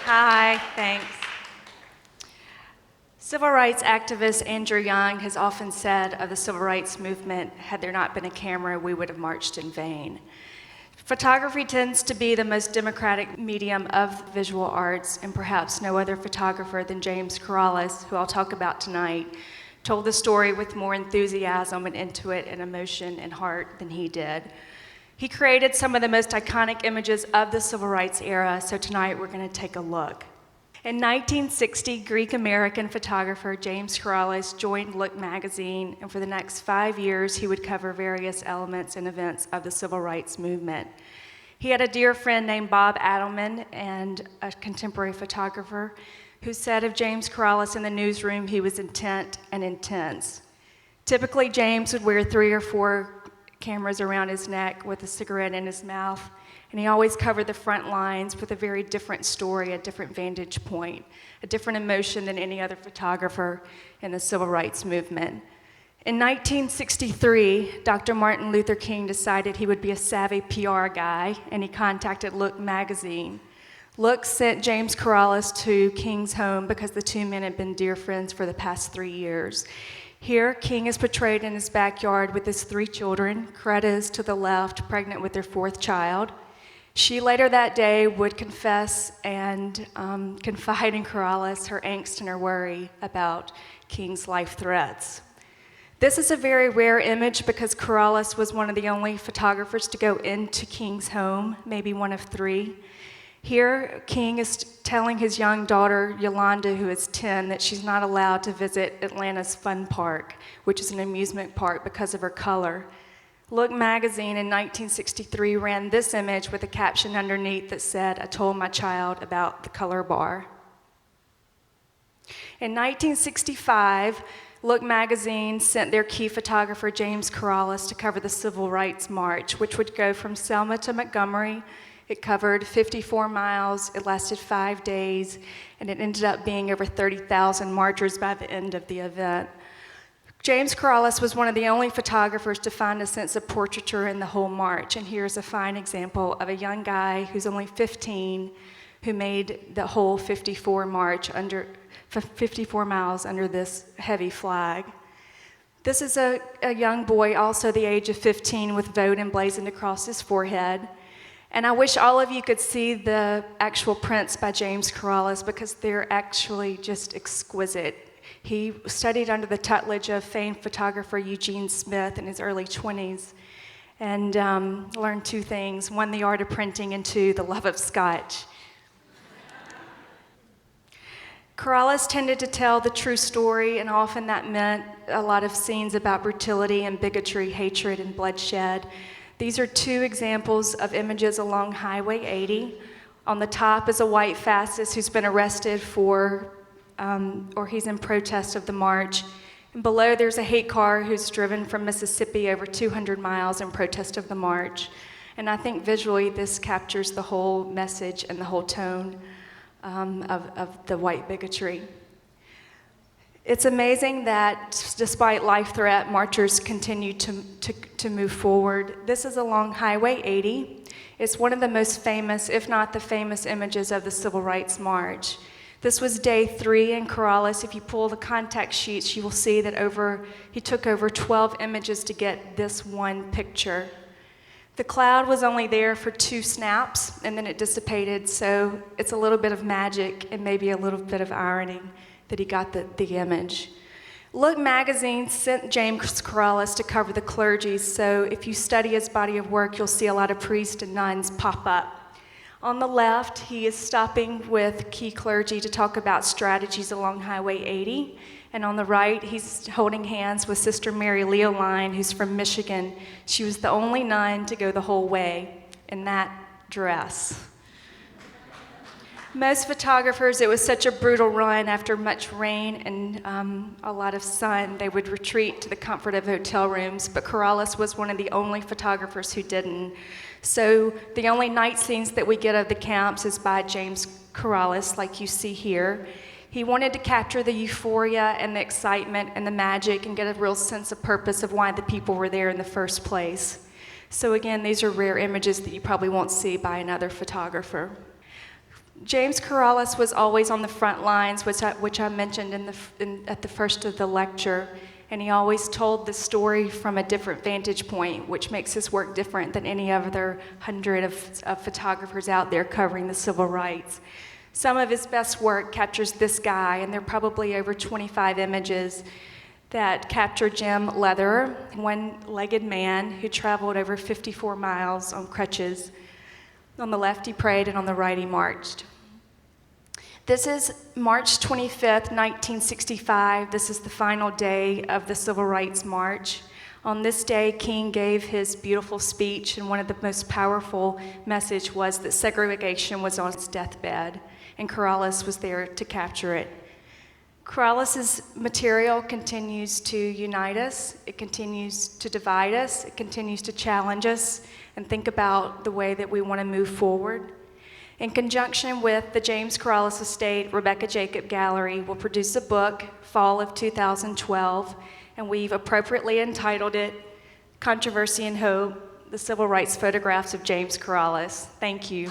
Hi, thanks. Civil rights activist Andrew Young has often said of the civil rights movement, had there not been a camera, we would have marched in vain. Photography tends to be the most democratic medium of visual arts, and perhaps no other photographer than James Corrales, who I'll talk about tonight, told the story with more enthusiasm and intuit and emotion and heart than he did. He created some of the most iconic images of the civil rights era, so tonight we're going to take a look. In 1960, Greek-American photographer James Corrales joined Look magazine, and for the next 5 years, he would cover various elements and events of the civil rights movement. He had a dear friend named Bob Adelman, and a contemporary photographer, who said of James Corrales in the newsroom, he was intent and intense. Typically, James would wear 3 or 4 cameras around his neck with a cigarette in his mouth, and he always covered the front lines with a very different story, a different vantage point, a different emotion than any other photographer in the civil rights movement. In 1963, Dr. Martin Luther King decided he would be a savvy PR guy, and he contacted Look magazine. Look sent James Corrales to King's home because the two men had been dear friends for the past 3 years. Here, King is portrayed in his backyard with his 3 children. Coretta is to the left, pregnant with their 4th child. She later that day would confess and confide in Corrales her angst and her worry about King's life threats. This is a very rare image because Corrales was one of the only photographers to go into King's home, maybe one of 3. Here, King is telling his young daughter, Yolanda, who is 10, that she's not allowed to visit Atlanta's Fun Park, which is an amusement park, because of her color. Look magazine in 1963 ran this image with a caption underneath that said, "I told my child about the color bar." In 1965, Look magazine sent their key photographer, James Corrales, to cover the Civil Rights March, which would go from Selma to Montgomery. It covered 54 miles, it lasted 5 days, and it ended up being over 30,000 marchers by the end of the event. James Corrales was one of the only photographers to find a sense of portraiture in the whole march, and here's a fine example of a young guy who's only 15 who made the whole 54 miles under this heavy flag. This is a young boy, also the age of 15, with "Vote" emblazoned across his forehead. And I wish all of you could see the actual prints by James Corrales because they're actually just exquisite. He studied under the tutelage of famed photographer Eugene Smith in his early 20s and learned 2 things. 1, the art of printing, and 2, the love of Scotch. Corrales tended to tell the true story, and often that meant a lot of scenes about brutality and bigotry, hatred and bloodshed. These are 2 examples of images along Highway 80. On the top is a white fascist who's been arrested for, or he's in protest of the march. And below there's a hate car who's driven from Mississippi over 200 miles in protest of the march. And I think visually this captures the whole message and the whole tone of the white bigotry. It's amazing that despite life threat, marchers continue to move forward. This is along Highway 80. It's one of the most famous, if not the famous, images of the Civil Rights March. This was day 3 in Corrales. If you pull the contact sheets, you will see that he took over 12 images to get this one picture. The cloud was only there for 2 snaps, and then it dissipated, so it's a little bit of magic and maybe a little bit of irony that he got the image. Look magazine sent James Corrales to cover the clergy, so if you study his body of work, you'll see a lot of priests and nuns pop up. On the left, he is stopping with key clergy to talk about strategies along Highway 80, and on the right, he's holding hands with Sister Mary Leoline, who's from Michigan. She was the only nun to go the whole way in that dress. Most photographers, it was such a brutal run after much rain and a lot of sun, they would retreat to the comfort of hotel rooms, but Corrales was one of the only photographers who didn't. So the only night scenes that we get of the camps is by James Corrales, like you see here. He wanted to capture the euphoria and the excitement and the magic and get a real sense of purpose of why the people were there in the first place. So again, these are rare images that you probably won't see by another photographer. James Corrales was always on the front lines, which I mentioned at the first of the lecture, and he always told the story from a different vantage point, which makes his work different than any other hundred of photographers out there covering the civil rights. Some of his best work captures this guy, and there are probably over 25 images that capture Jim Leather, a one-legged man who traveled over 54 miles on crutches. On the left he prayed, and on the right he marched. This is March 25th, 1965. This is the final day of the Civil Rights March. On this day, King gave his beautiful speech, and one of the most powerful messages was that segregation was on its deathbed, and Corrales was there to capture it. Corrales' material continues to unite us, it continues to divide us, it continues to challenge us, and think about the way that we want to move forward. In conjunction with the James Corrales Estate, Rebekah Jacob Gallery will produce a book, fall of 2012, and we've appropriately entitled it Controversy and Hope, the Civil Rights Photographs of James Corrales. Thank you.